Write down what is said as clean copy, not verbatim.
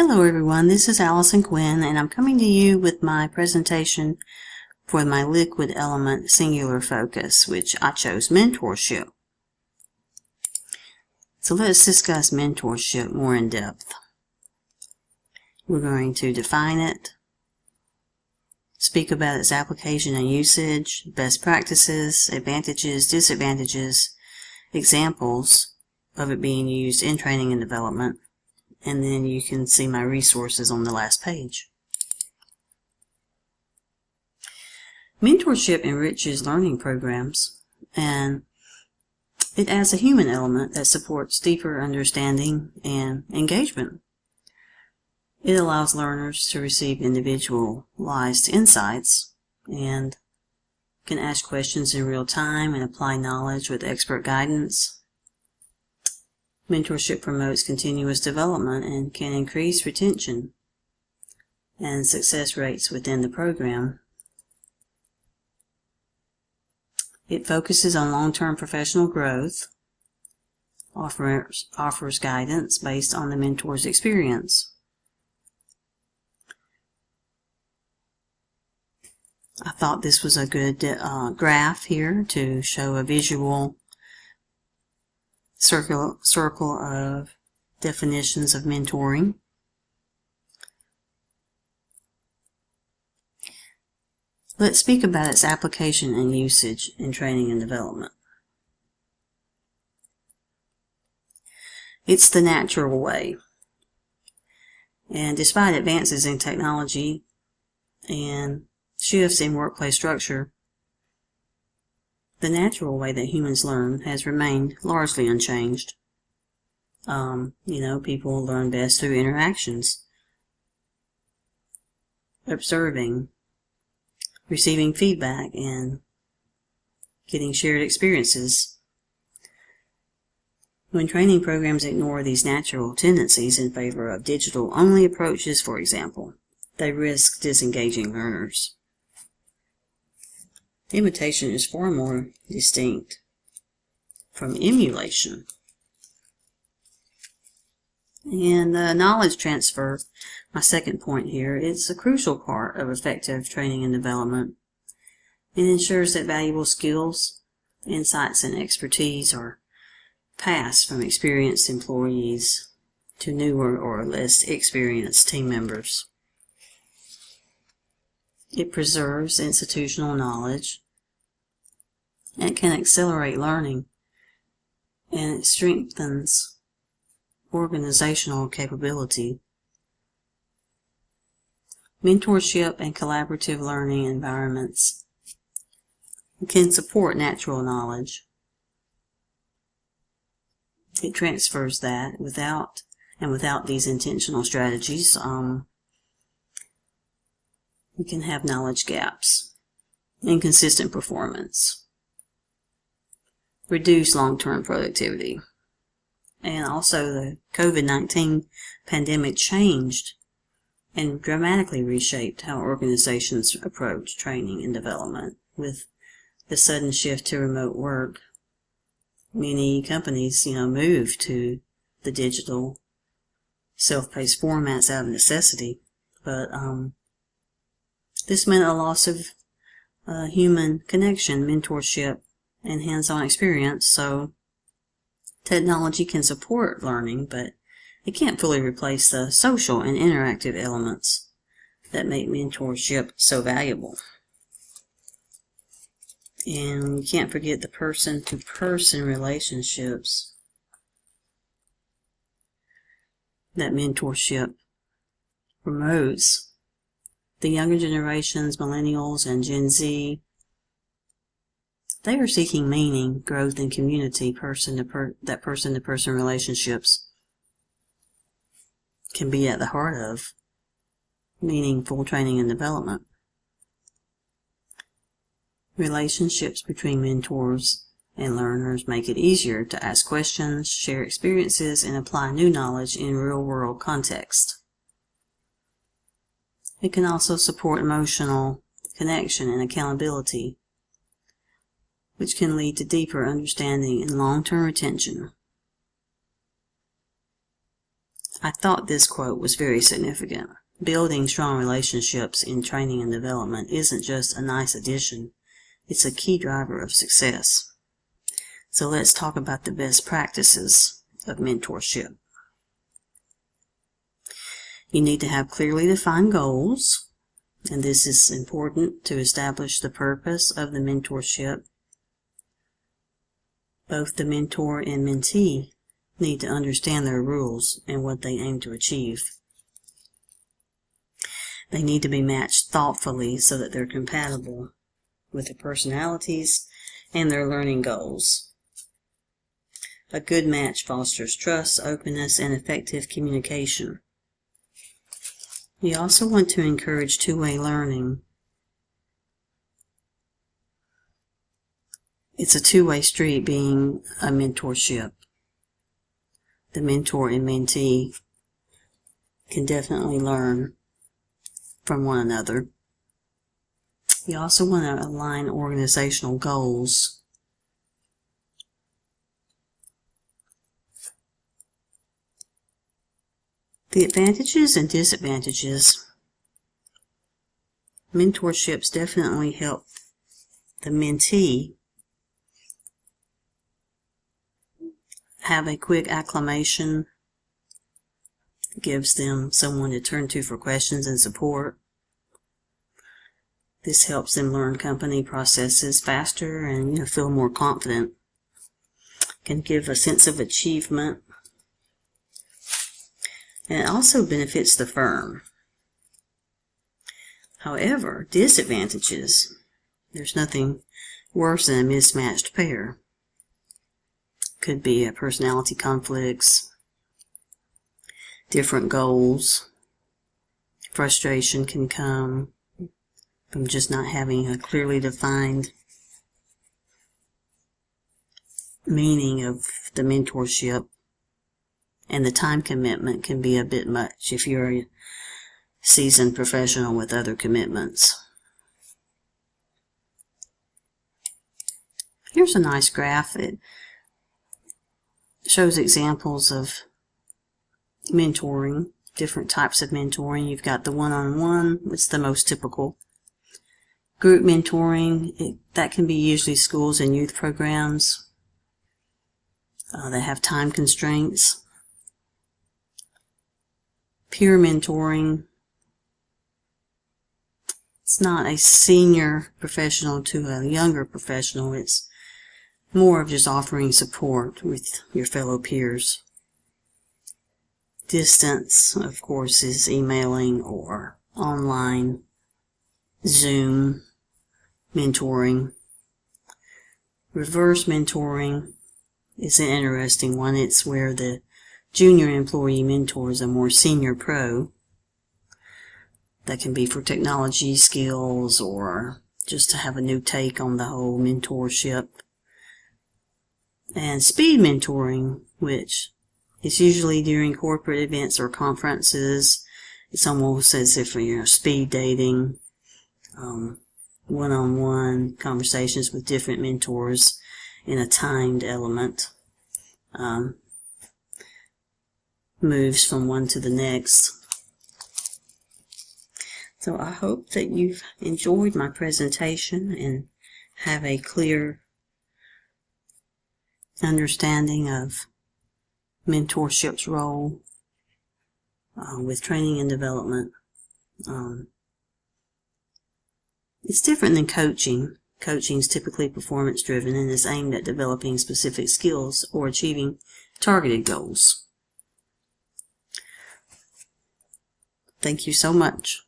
Hello everyone, this is Allison Quinn and I'm coming to you with my presentation for my liquid element singular focus, which I chose mentorship. So let's discuss mentorship more in depth. We're going to define it, speak about its application and usage, best practices, advantages, disadvantages, examples of it being used in training and development, and then you can see my resources on the last page. Mentorship enriches learning programs, and it adds a human element that supports deeper understanding and engagement. It allows learners to receive individualized insights and can ask questions in real time and apply knowledge with expert guidance. Mentorship promotes continuous development and can increase retention and success rates within the program. It focuses on long-term professional growth, offers guidance based on the mentor's experience. I thought this was a good graph here to show a visual circle of definitions of mentoring. Let's speak about its application and usage in training and development. It's the natural way. And despite advances in technology and shifts in workplace structure, the natural way that humans learn has remained largely unchanged. People learn best through interactions, observing, receiving feedback, and getting shared experiences. When training programs ignore these natural tendencies in favor of digital-only approaches, for example, they risk disengaging learners. Imitation is far more distinct from emulation. And knowledge transfer, my second point here, is a crucial part of effective training and development. It ensures that valuable skills, insights, and expertise are passed from experienced employees to newer or less experienced team members. It preserves institutional knowledge. It can accelerate learning, and it strengthens organizational capability. Mentorship and collaborative learning environments can support natural knowledge. It transfers that without these intentional strategies, we can have knowledge gaps, inconsistent performance, reduce long-term productivity. And also the COVID-19 pandemic changed and dramatically reshaped how organizations approach training and development. With the sudden shift to remote work, many companies, moved to the digital self-paced formats out of necessity. But this meant a loss of human connection, mentorship, and hands-on experience. So technology can support learning, but it can't fully replace the social and interactive elements that make mentorship so valuable. And we can't forget the person-to-person relationships that mentorship promotes. The younger generations, millennials and Gen Z, they are seeking meaning, growth, and community. That person-to-person relationships can be at the heart of meaningful training and development. Relationships between mentors and learners make it easier to ask questions, share experiences, and apply new knowledge in real-world context. It can also support emotional connection and accountability, which can lead to deeper understanding and long-term retention. I thought this quote was very significant. Building strong relationships in training and development isn't just a nice addition, it's a key driver of success. So let's talk about the best practices of mentorship. You need to have clearly defined goals, and this is important to establish the purpose of the mentorship. Both the mentor and mentee need to understand their rules and what they aim to achieve. They need to be matched thoughtfully so that they're compatible with their personalities and their learning goals. A good match fosters trust, openness, and effective communication. You also want to encourage two-way learning. It's a two-way street being a mentorship. The mentor and mentee can definitely learn from one another. You also want to align organizational goals. The advantages and disadvantages. Mentorships definitely help the mentee have a quick acclimation, gives them someone to turn to for questions and support. This helps them learn company processes faster and feel more confident. Can give a sense of achievement. And it also benefits the firm. However, disadvantages. There's nothing worse than a mismatched pair. Could be personality conflicts, different goals. Frustration can come from just not having a clearly defined meaning of the mentorship. And the time commitment can be a bit much if you're a seasoned professional with other commitments. Here's a nice graph. It shows examples of mentoring, different types of mentoring. You've got the one-on-one, it's the most typical. Group mentoring, that can be usually schools and youth programs that have time constraints. Peer mentoring, it's not a senior professional to a younger professional, it's more of just offering support with your fellow peers. Distance, of course, is emailing or online, Zoom mentoring. Reverse mentoring is an interesting one. It's where the junior employee mentors a more senior pro. That can be for technology skills or just to have a new take on the whole mentorship. And speed mentoring, which is usually during corporate events or conferences. It's almost as if you're speed dating, one-on-one conversations with different mentors in a timed element. Moves from one to the next. So I hope that you've enjoyed my presentation and have a clear understanding of mentorship's role with training and development. It's different than coaching. Coaching is typically performance driven and is aimed at developing specific skills or achieving targeted goals. Thank you so much.